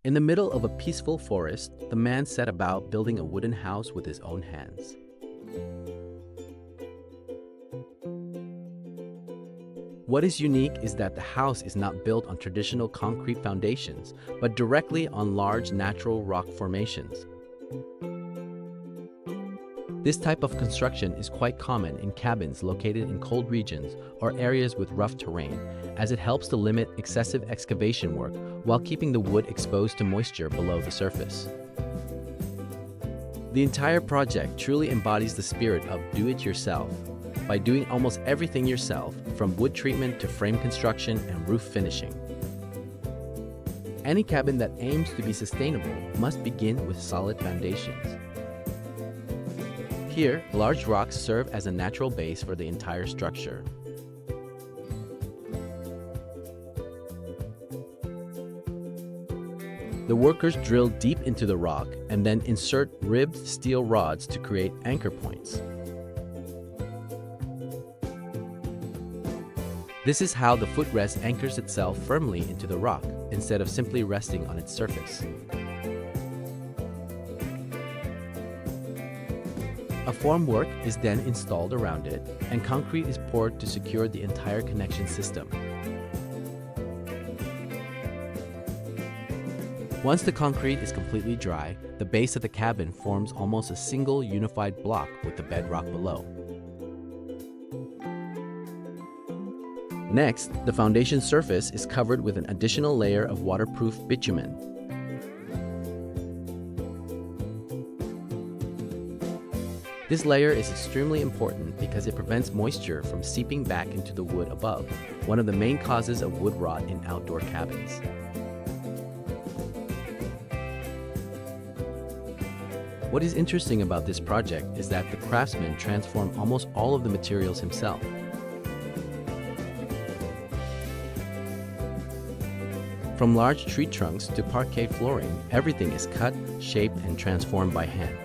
In the middle of a peaceful forest, the man set about building a wooden house with his own hands. What is unique is that the house is not built on traditional concrete foundations, but directly on large natural rock formations. This type of construction is quite common in cabins located in cold regions or areas with rough terrain, as it helps to limit excessive excavation work while keeping the wood exposed to moisture below the surface. The entire project truly embodies the spirit of do-it-yourself. By doing almost everything yourself, from wood treatment to frame construction and roof finishing. Any cabin that aims to be sustainable must begin with solid foundations. Here, large rocks serve as a natural base for the entire structure. The workers drill deep into the rock and then insert ribbed steel rods to create anchor points. This is how the footrest anchors itself firmly into the rock, instead of simply resting on its surface. A formwork is then installed around it, and concrete is poured to secure the entire connection system. Once the concrete is completely dry, the base of the cabin forms almost a single unified block with the bedrock below. Next, the foundation surface is covered with an additional layer of waterproof bitumen. This layer is extremely important because it prevents moisture from seeping back into the wood above, one of the main causes of wood rot in outdoor cabins. What is interesting about this project is that the craftsman transformed almost all of the materials himself. From large tree trunks to parquet flooring, everything is cut, shaped, and transformed by hand.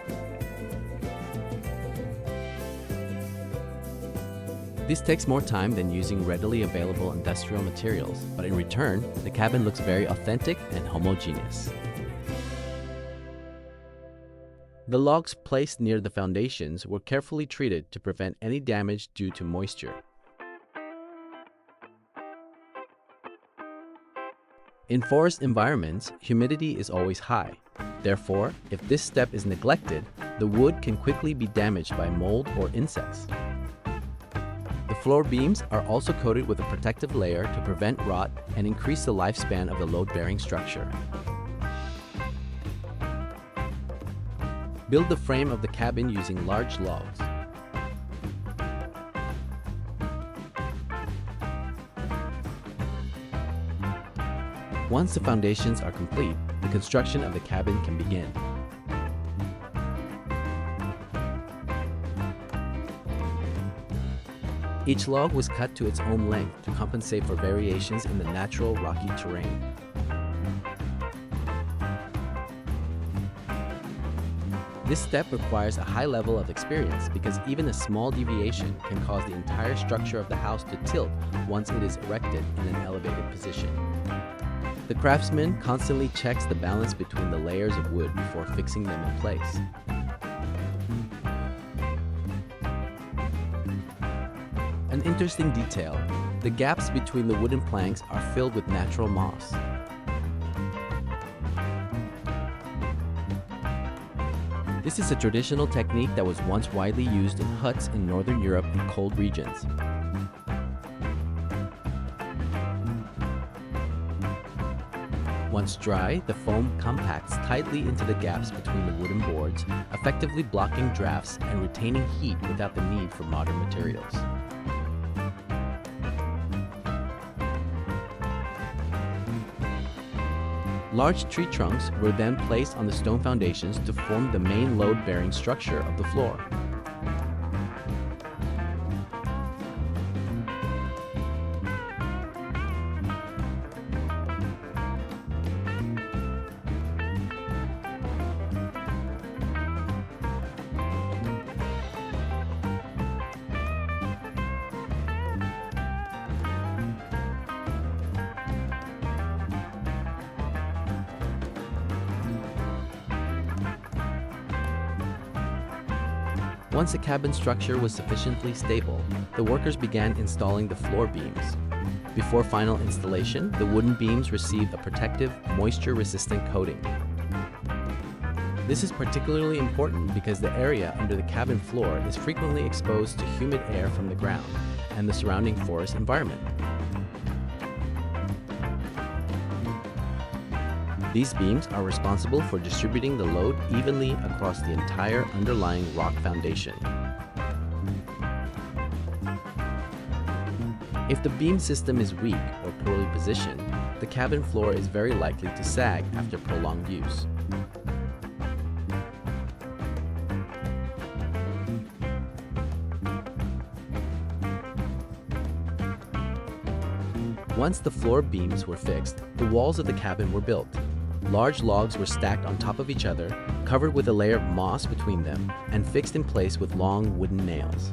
This takes more time than using readily available industrial materials, but in return, the cabin looks very authentic and homogeneous. The logs placed near the foundations were carefully treated to prevent any damage due to moisture. In forest environments, humidity is always high. Therefore, if this step is neglected, the wood can quickly be damaged by mold or insects. The floor beams are also coated with a protective layer to prevent rot and increase the lifespan of the load-bearing structure. Build the frame of the cabin using large logs. Once the foundations are complete, the construction of the cabin can begin. Each log was cut to its own length to compensate for variations in the natural rocky terrain. This step requires a high level of experience because even a small deviation can cause the entire structure of the house to tilt once it is erected in an elevated position. The craftsman constantly checks the balance between the layers of wood before fixing them in place. An interesting detail, the gaps between the wooden planks are filled with natural moss. This is a traditional technique that was once widely used in huts in Northern Europe and cold regions. Once dry, the foam compacts tightly into the gaps between the wooden boards, effectively blocking drafts and retaining heat without the need for modern materials. Large tree trunks were then placed on the stone foundations to form the main load-bearing structure of the floor. Once the cabin structure was sufficiently stable, the workers began installing the floor beams. Before final installation, the wooden beams received a protective, moisture-resistant coating. This is particularly important because the area under the cabin floor is frequently exposed to humid air from the ground and the surrounding forest environment. These beams are responsible for distributing the load evenly across the entire underlying rock foundation. If the beam system is weak or poorly positioned, the cabin floor is very likely to sag after prolonged use. Once the floor beams were fixed, the walls of the cabin were built. Large logs were stacked on top of each other, covered with a layer of moss between them, and fixed in place with long wooden nails.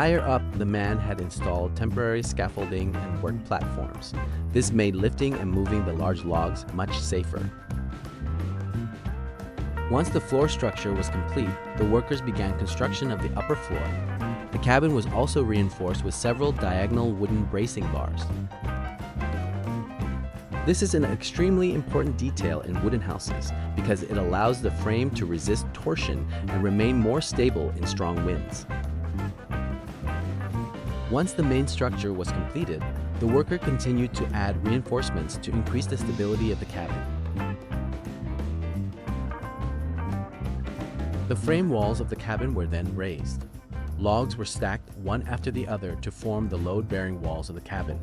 Higher up, the man had installed temporary scaffolding and work platforms. This made lifting and moving the large logs much safer. Once the floor structure was complete, the workers began construction of the upper floor. The cabin was also reinforced with several diagonal wooden bracing bars. This is an extremely important detail in wooden houses because it allows the frame to resist torsion and remain more stable in strong winds. Once the main structure was completed, the worker continued to add reinforcements to increase the stability of the cabin. The frame walls of the cabin were then raised. Logs were stacked one after the other to form the load-bearing walls of the cabin.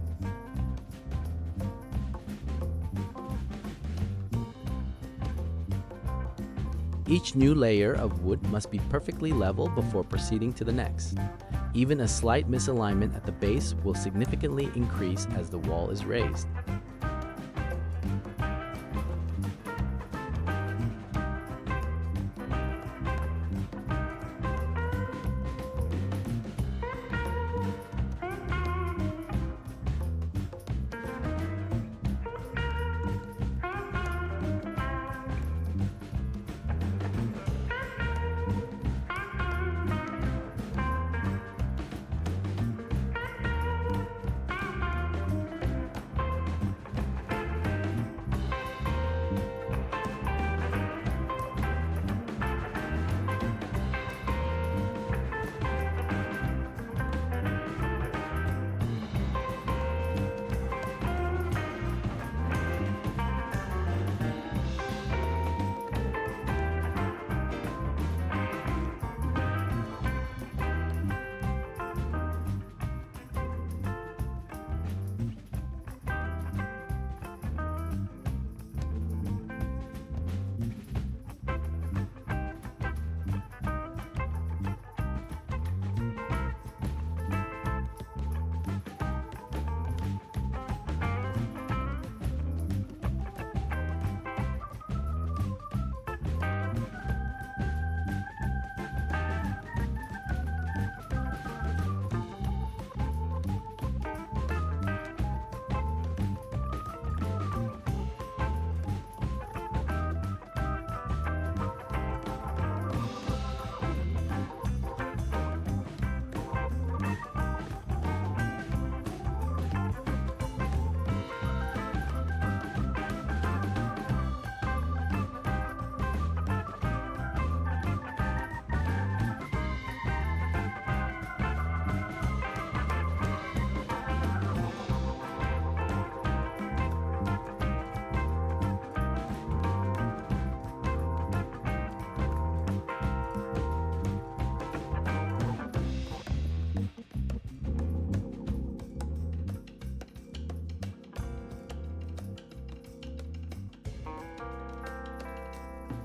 Each new layer of wood must be perfectly level before proceeding to the next. Even a slight misalignment at the base will significantly increase as the wall is raised.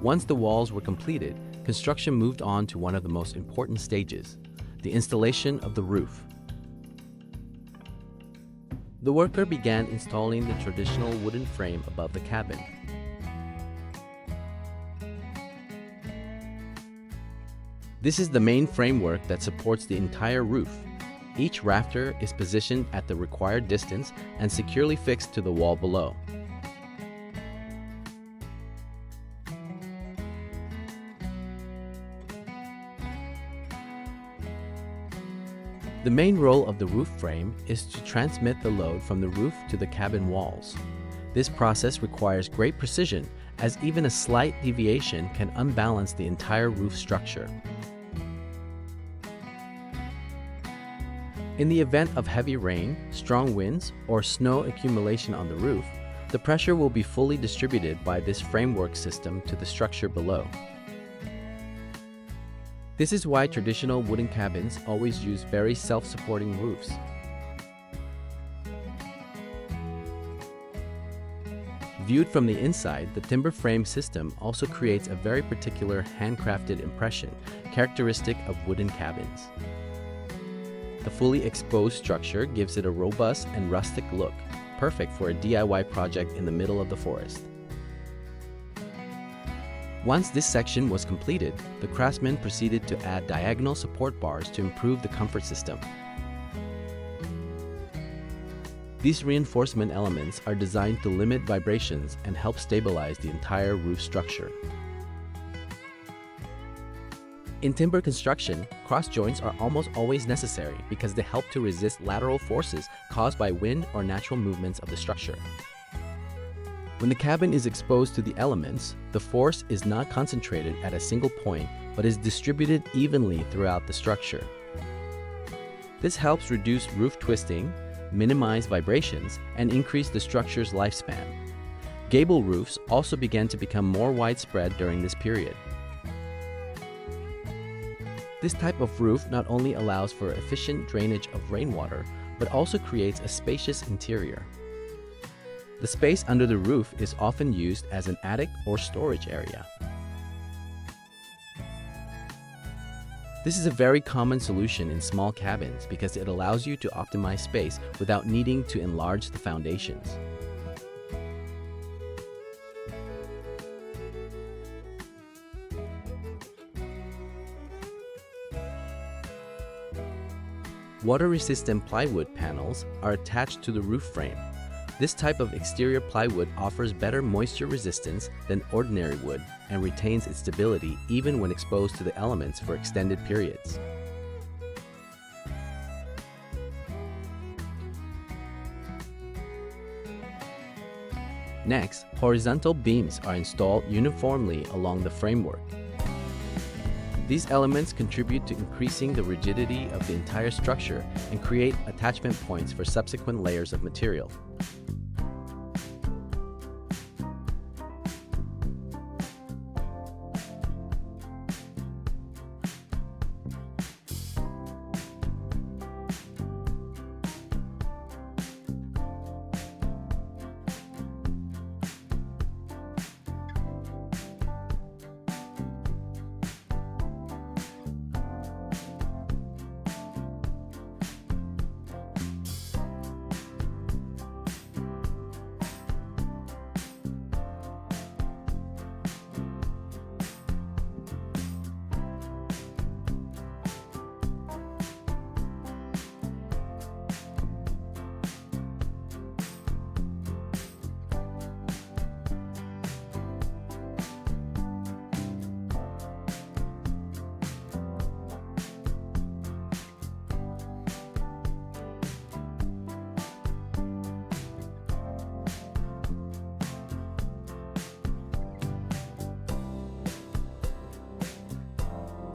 Once the walls were completed, construction moved on to one of the most important stages, the installation of the roof. The worker began installing the traditional wooden frame above the cabin. This is the main framework that supports the entire roof. Each rafter is positioned at the required distance and securely fixed to the wall below. The main role of the roof frame is to transmit the load from the roof to the cabin walls. This process requires great precision, as even a slight deviation can unbalance the entire roof structure. In the event of heavy rain, strong winds, or snow accumulation on the roof, the pressure will be fully distributed by this framework system to the structure below. This is why traditional wooden cabins always use very self-supporting roofs. Viewed from the inside, the timber frame system also creates a very particular handcrafted impression, characteristic of wooden cabins. The fully exposed structure gives it a robust and rustic look, perfect for a DIY project in the middle of the forest. Once this section was completed, the craftsman proceeded to add diagonal support bars to improve the comfort system. These reinforcement elements are designed to limit vibrations and help stabilize the entire roof structure. In timber construction, cross joints are almost always necessary because they help to resist lateral forces caused by wind or natural movements of the structure. When the cabin is exposed to the elements, the force is not concentrated at a single point but is distributed evenly throughout the structure. This helps reduce roof twisting, minimize vibrations, and increase the structure's lifespan. Gable roofs also began to become more widespread during this period. This type of roof not only allows for efficient drainage of rainwater, but also creates a spacious interior. The space under the roof is often used as an attic or storage area. This is a very common solution in small cabins because it allows you to optimize space without needing to enlarge the foundations. Water-resistant plywood panels are attached to the roof frame. This type of exterior plywood offers better moisture resistance than ordinary wood and retains its stability even when exposed to the elements for extended periods. Next, horizontal beams are installed uniformly along the framework. These elements contribute to increasing the rigidity of the entire structure and create attachment points for subsequent layers of material.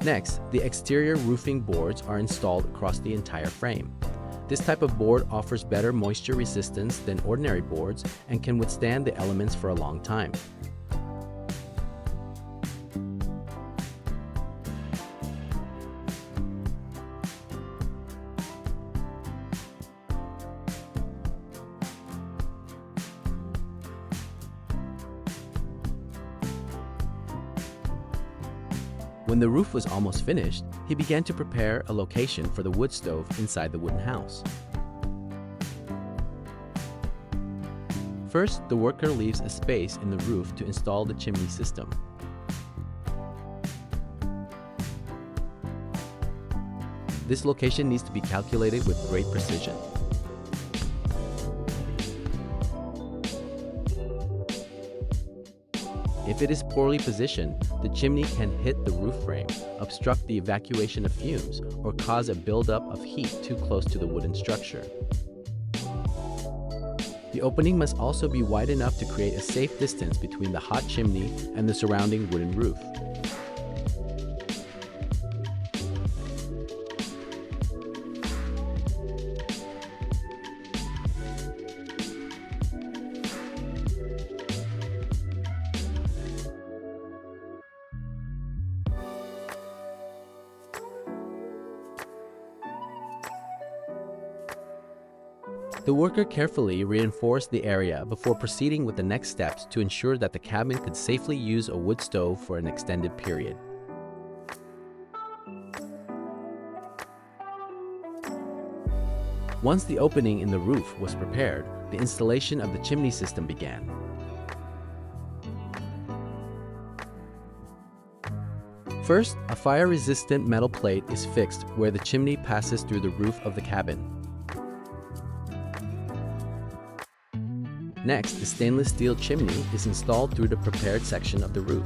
Next, the exterior roofing boards are installed across the entire frame. This type of board offers better moisture resistance than ordinary boards and can withstand the elements for a long time. When the roof was almost finished, he began to prepare a location for the wood stove inside the wooden house. First, the worker leaves a space in the roof to install the chimney system. This location needs to be calculated with great precision. If it is poorly positioned, the chimney can hit the roof frame, obstruct the evacuation of fumes, or cause a buildup of heat too close to the wooden structure. The opening must also be wide enough to create a safe distance between the hot chimney and the surrounding wooden roof. The worker carefully reinforced the area before proceeding with the next steps to ensure that the cabin could safely use a wood stove for an extended period. Once the opening in the roof was prepared, the installation of the chimney system began. First, a fire-resistant metal plate is fixed where the chimney passes through the roof of the cabin. Next, the stainless steel chimney is installed through the prepared section of the roof.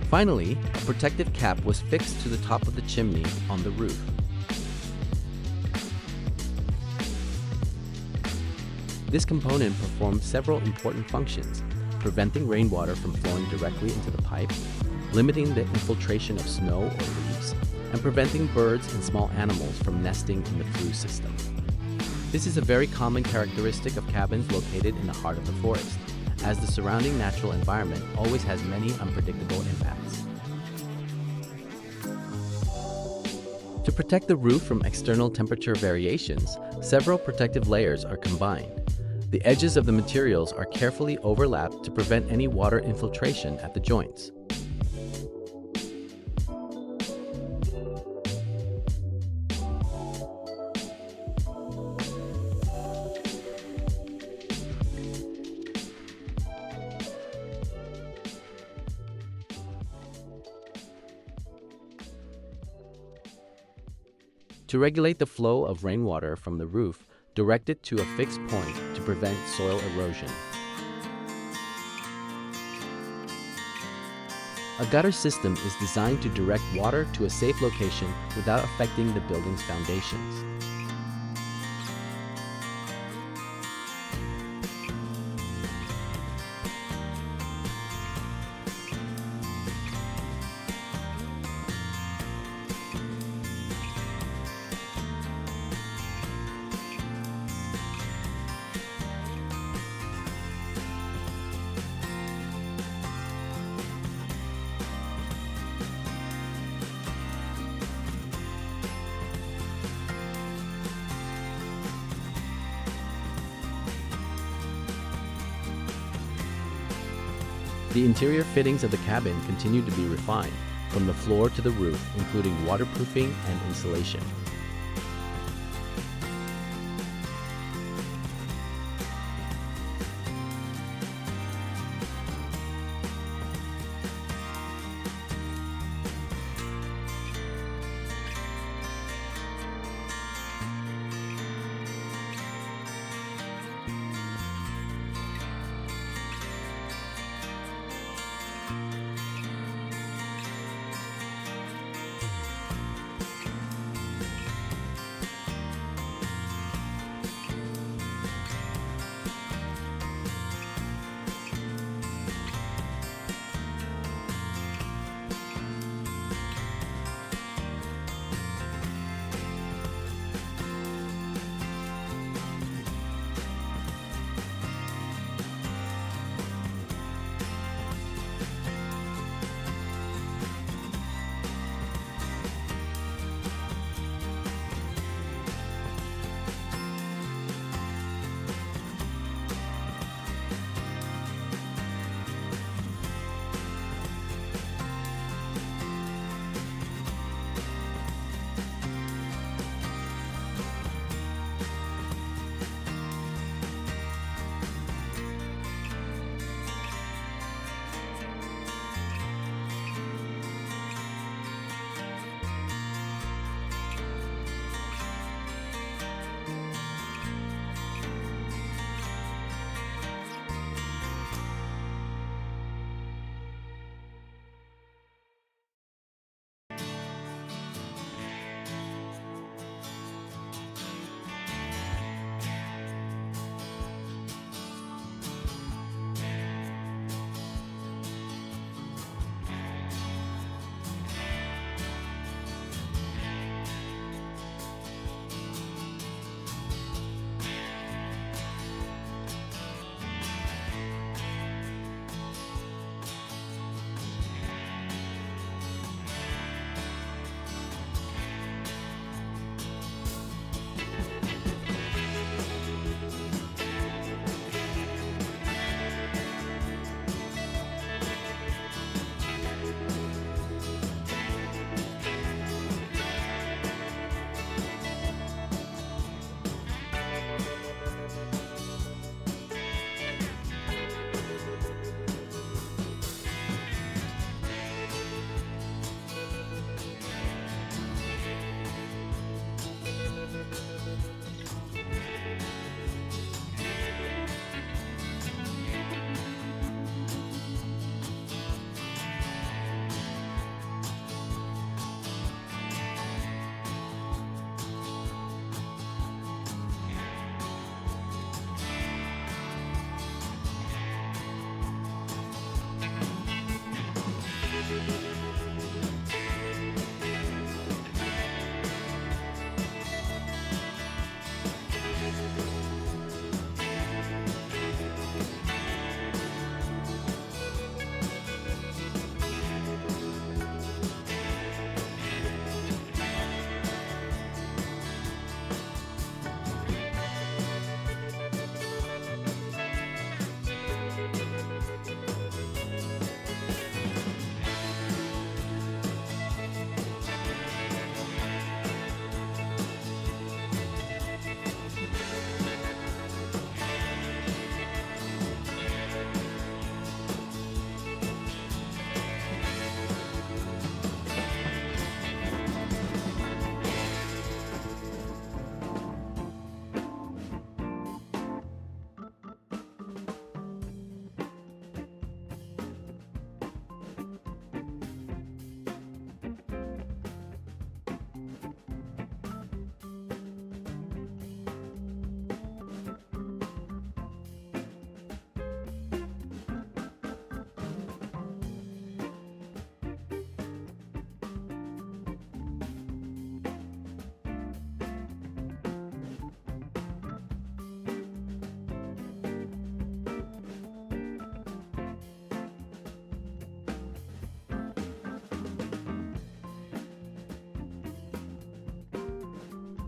Finally, a protective cap was fixed to the top of the chimney on the roof. This component performs several important functions, preventing rainwater from flowing directly into the pipe, limiting the infiltration of snow or leaves, and preventing birds and small animals from nesting in the flue system. This is a very common characteristic of cabins located in the heart of the forest, as the surrounding natural environment always has many unpredictable impacts. To protect the roof from external temperature variations, several protective layers are combined. The edges of the materials are carefully overlapped to prevent any water infiltration at the joints. To regulate the flow of rainwater from the roof, direct it to a fixed point to prevent soil erosion. A gutter system is designed to direct water to a safe location without affecting the building's foundations. The interior fittings of the cabin continue to be refined, from the floor to the roof, including waterproofing and insulation.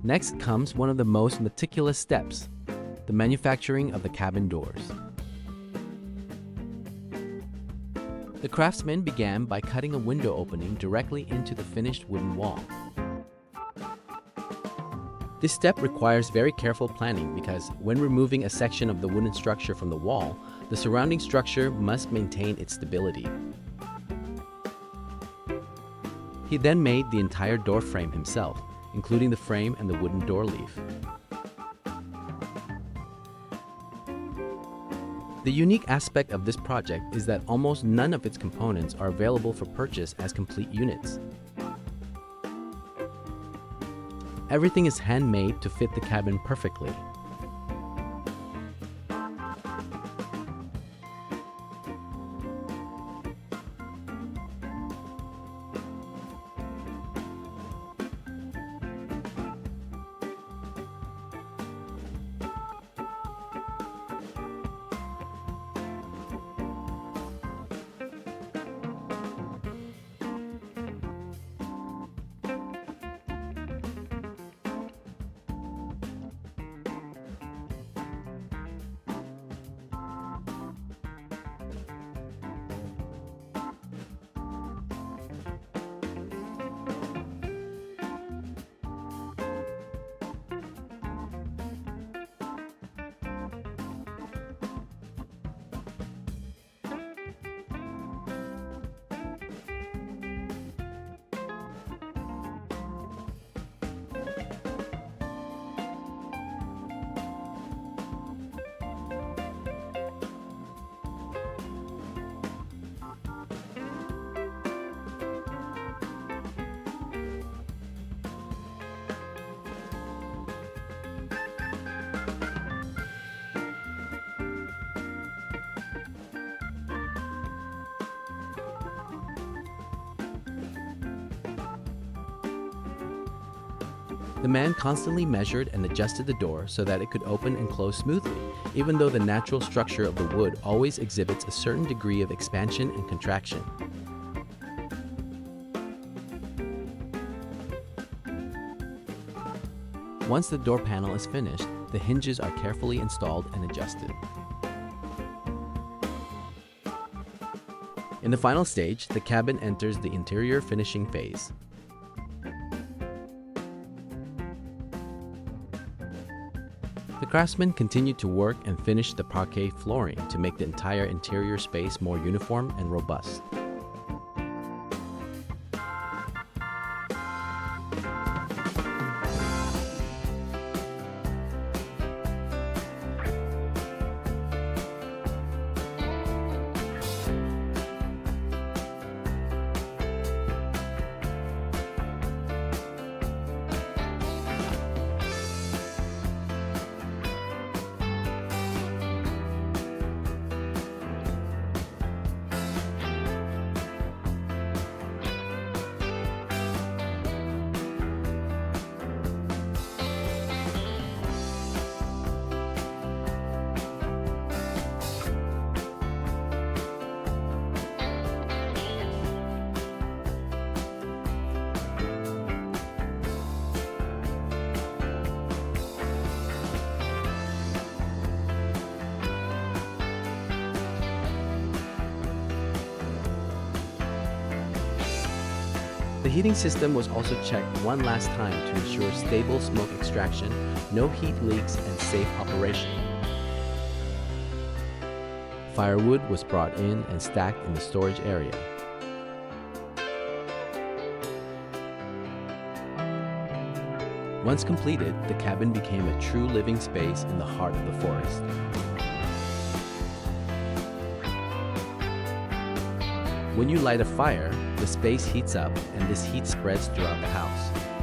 Next comes one of the most meticulous steps, the manufacturing of the cabin doors. The craftsman began by cutting a window opening directly into the finished wooden wall. This step requires very careful planning because when removing a section of the wooden structure from the wall, the surrounding structure must maintain its stability. He then made the entire door frame himself, including the frame and the wooden door leaf. The unique aspect of this project is that almost none of its components are available for purchase as complete units. Everything is handmade to fit the cabin perfectly. The man constantly measured and adjusted the door so that it could open and close smoothly, even though the natural structure of the wood always exhibits a certain degree of expansion and contraction. Once the door panel is finished, the hinges are carefully installed and adjusted. In the final stage, the cabin enters the interior finishing phase. The craftsmen continued to work and finish the parquet flooring to make the entire interior space more uniform and robust. The heating system was also checked one last time to ensure stable smoke extraction, no heat leaks, and safe operation. Firewood was brought in and stacked in the storage area. Once completed, the cabin became a true living space in the heart of the forest. When you light a fire, the space heats up and this heat spreads throughout the house.